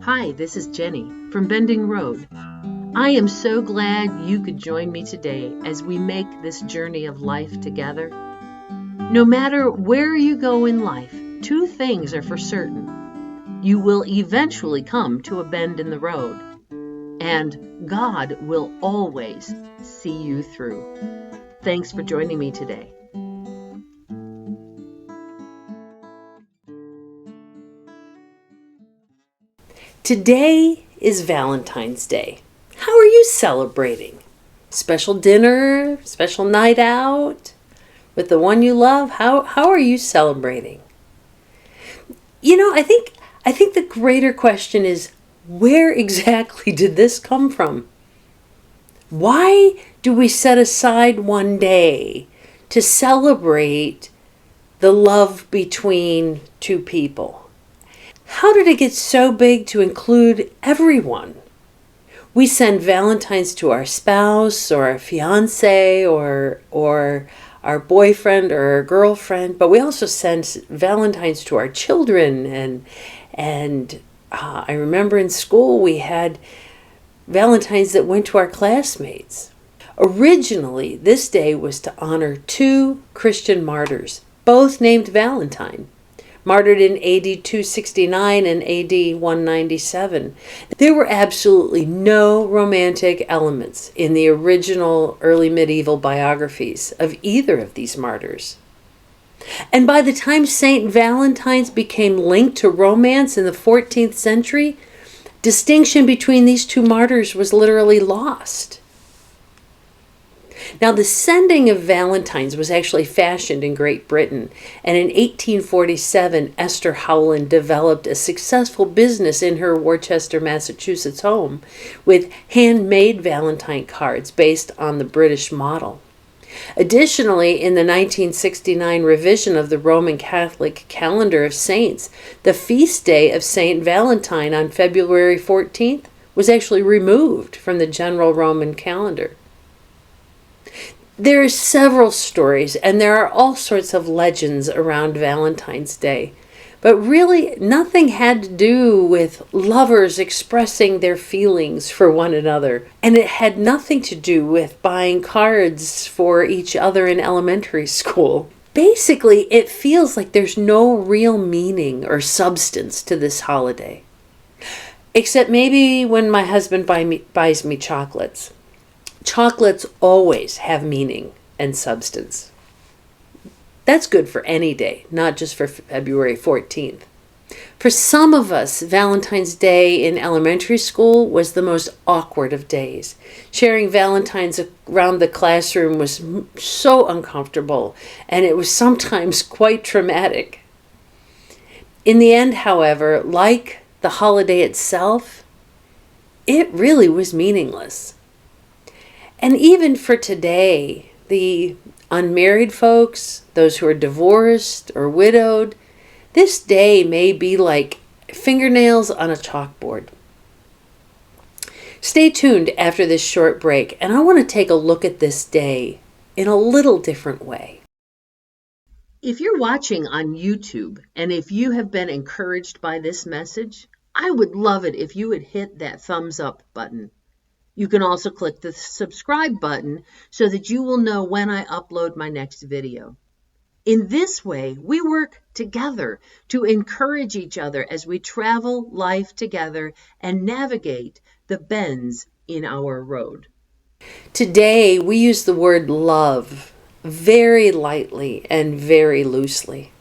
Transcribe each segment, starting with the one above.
Hi, this is Jenny from Bending Road. I am so glad you could join me today as we make this journey of life together. No matter where you go in life, two things are for certain. You will eventually come to a bend in the road, and God will always see you through. Thanks for joining me today. Today is Valentine's Day. How are you celebrating? Special dinner, special night out with the one you love? How are you celebrating? I think the greater question is, where exactly did this come from? Why do we set aside one day to celebrate the love between two people? How did it get so big to include everyone? We send Valentines to our spouse or our fiance or our boyfriend or our girlfriend, but we also send Valentines to our children. And I remember in school we had Valentines that went to our classmates. Originally, this day was to honor two Christian martyrs, both named Valentine, martyred in AD 269 and AD 197. There were absolutely no romantic elements in the original early medieval biographies of either of these martyrs. And by the time Saint Valentine's became linked to romance in the 14th century, distinction between these two martyrs was literally lost. Now, the sending of Valentines was actually fashioned in Great Britain, and in 1847, Esther Howland developed a successful business in her Worcester, Massachusetts home with handmade Valentine cards based on the British model. Additionally, in the 1969 revision of the Roman Catholic calendar of saints, the feast day of Saint Valentine on February 14th was actually removed from the general Roman calendar. There are several stories, and there are all sorts of legends around Valentine's Day. But really, nothing had to do with lovers expressing their feelings for one another. And it had nothing to do with buying cards for each other in elementary school. Basically, it feels like there's no real meaning or substance to this holiday. Except maybe when my husband buys me chocolates. Chocolates always have meaning and substance. That's good for any day, not just for February 14th. For some of us, Valentine's Day in elementary school was the most awkward of days. Sharing Valentines around the classroom was so uncomfortable, and it was sometimes quite traumatic. In the end, however, like the holiday itself, it really was meaningless. And even for today, the unmarried folks, those who are divorced or widowed, this day may be like fingernails on a chalkboard. Stay tuned after this short break, and I want to take a look at this day in a little different way. If you're watching on YouTube and if you have been encouraged by this message, I would love it if you would hit that thumbs up button. You can also click the subscribe button so that you will know when I upload my next video. In this way, we work together to encourage each other as we travel life together and navigate the bends in our road. Today, we use the word love very lightly and very loosely.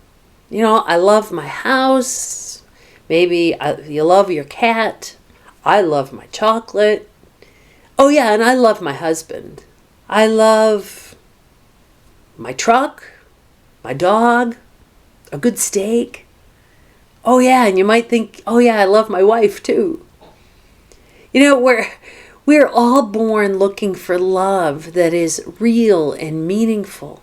I love my house. Maybe you love your cat. I love my chocolate. Oh yeah, and I love my husband. I love my truck, my dog, a good steak. Oh yeah, and you might think, oh yeah, I love my wife too. We're all born looking for love that is real and meaningful,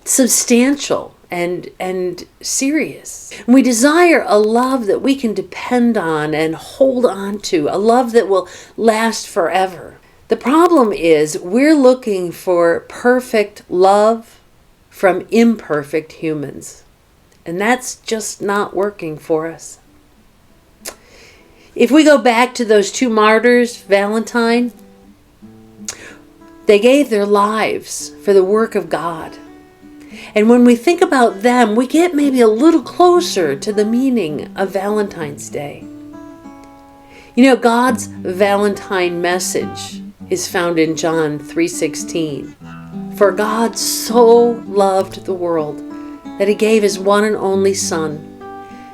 substantial and serious. And we desire a love that we can depend on and hold on to, a love that will last forever. The problem is we're looking for perfect love from imperfect humans, and that's just not working for us. If we go back to those two martyrs, Valentine, they gave their lives for the work of God. And when we think about them, we get maybe a little closer to the meaning of Valentine's Day. You know, God's Valentine message is found in John 3:16. For God so loved the world that he gave his one and only Son,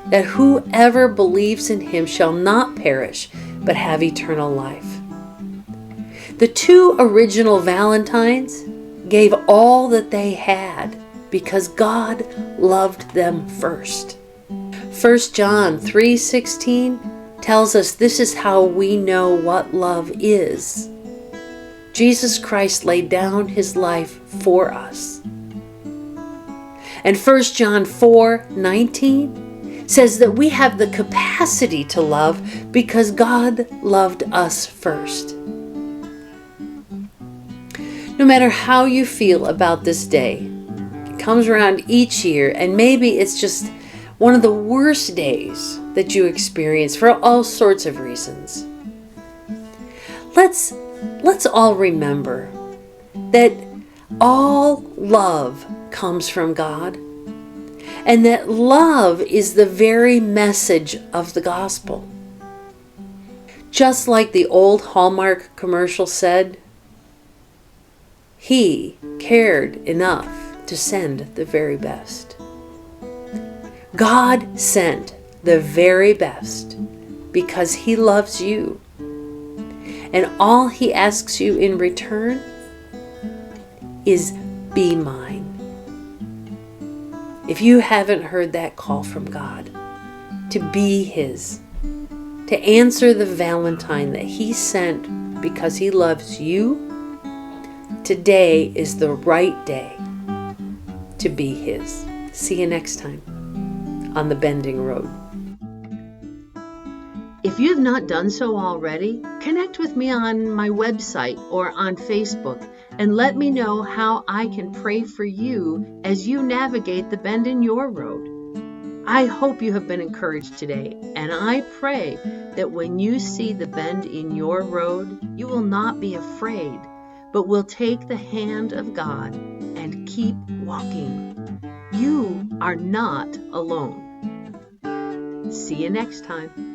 that whoever believes in him shall not perish, but have eternal life. The two original Valentines gave all that they had because God loved them first. 1 John 3:16 tells us this is how we know what love is. Jesus Christ laid down his life for us. And 1 John 4:19 says that we have the capacity to love because God loved us first. No matter how you feel about this day, it comes around each year, and maybe it's just one of the worst days that you experience for all sorts of reasons. Let's all remember that all love comes from God, and that love is the very message of the gospel. Just like the old Hallmark commercial said, he cared enough to send the very best. God sent the very best because he loves you. And all he asks you in return is be mine. If you haven't heard that call from God to be his, to answer the Valentine that he sent because he loves you, today is the right day to be his. See you next time on the Bending Road. If you have not done so already, connect with me on my website or on Facebook and let me know how I can pray for you as you navigate the bend in your road. I hope you have been encouraged today, and I pray that when you see the bend in your road, you will not be afraid, but will take the hand of God and keep walking. You are not alone. See you next time.